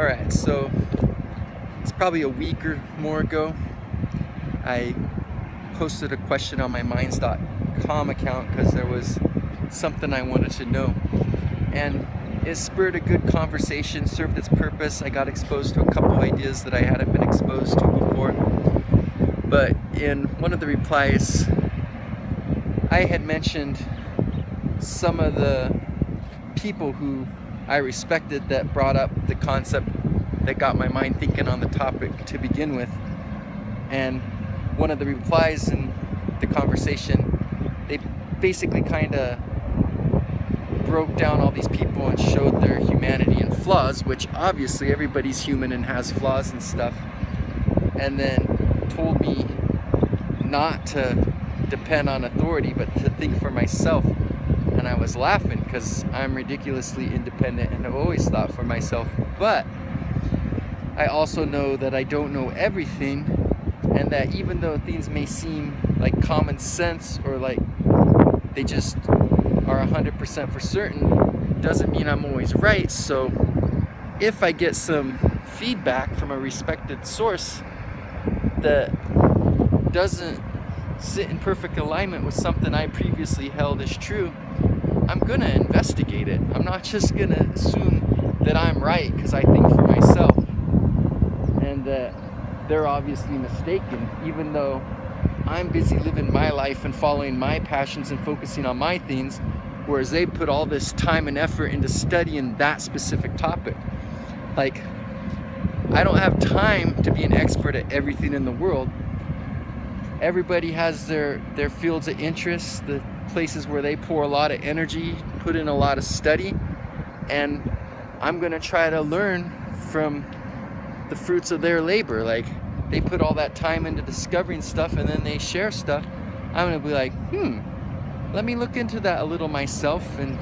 Alright, so it's probably a week or more ago. I posted a question on my minds.com account because there was something I wanted to know. And it spurred a good conversation, served its purpose. I got exposed to a couple ideas that I hadn't been exposed to before. But in one of the replies, I had mentioned some of the people who I respected that brought up the concept that got my mind thinking on the topic to begin with. And one of the replies in the conversation, they basically kind of broke down all these people and showed their humanity and flaws, which obviously everybody's human and has flaws and stuff, and then told me not to depend on authority but to think for myself. And I was laughing because I'm ridiculously independent and have always thought for myself, but I also know that I don't know everything, and that even though things may seem like common sense or like they just are 100% for certain, doesn't mean I'm always right. So if I get some feedback from a respected source that doesn't sit in perfect alignment with something I previously held as true, I'm gonna investigate it. I'm not just gonna assume that I'm right because I think for myself and that they're obviously mistaken, even though I'm busy living my life and following my passions and focusing on my things, whereas they put all this time and effort into studying that specific topic. Like, I don't have time to be an expert at everything in the world. Everybody has their fields of interest, the places where they pour a lot of energy, put in a lot of study, and I'm gonna try to learn from the fruits of their labor. Like, they put all that time into discovering stuff and then they share stuff. I'm gonna be like, let me look into that a little myself and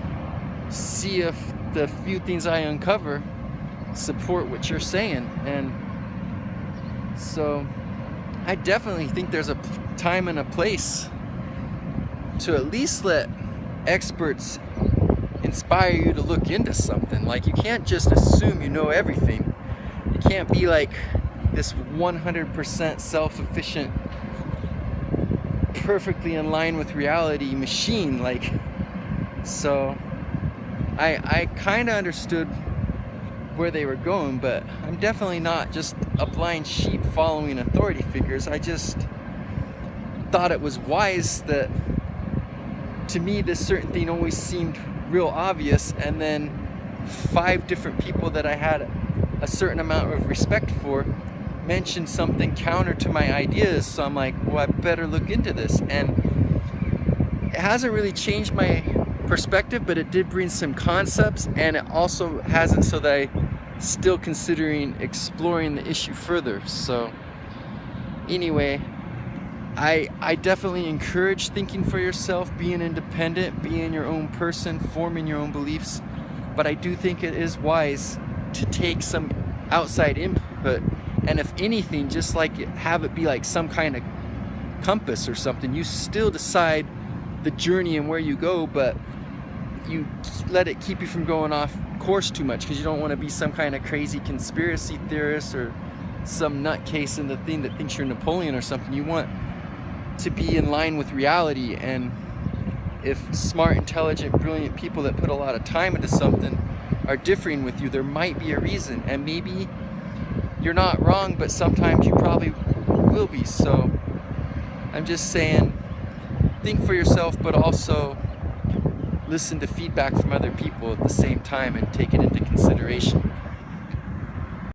see if the few things I uncover support what you're saying. And so I definitely think there's a time and a place to at least let experts inspire you to look into something. Like, you can't just assume you know everything. You can't be like this 100% self-efficient, perfectly in line with reality machine. Like, so I kind of understood where they were going, but I'm definitely not just a blind sheep following authority figures. I just thought it was wise that, to me, this certain thing always seemed real obvious, and then 5 different people that I had a certain amount of respect for mentioned something counter to my ideas. So I'm like, well, I better look into this. And it hasn't really changed my perspective, but it did bring some concepts, and it also hasn't, so that I'm still considering exploring the issue further. So anyway, I definitely encourage thinking for yourself, being independent, being your own person, forming your own beliefs. But I do think it is wise to take some outside input, and if anything, just like have it be like some kind of compass or something. You still decide the journey and where you go, but you let it keep you from going off course too much, because you don't want to be some kind of crazy conspiracy theorist or some nutcase in the thing that thinks you're Napoleon or something. You want to be in line with reality, and if smart, intelligent, brilliant people that put a lot of time into something are differing with you, there might be a reason, and maybe you're not wrong, but sometimes you probably will be. So I'm just saying, think for yourself, but also listen to feedback from other people at the same time and take it into consideration.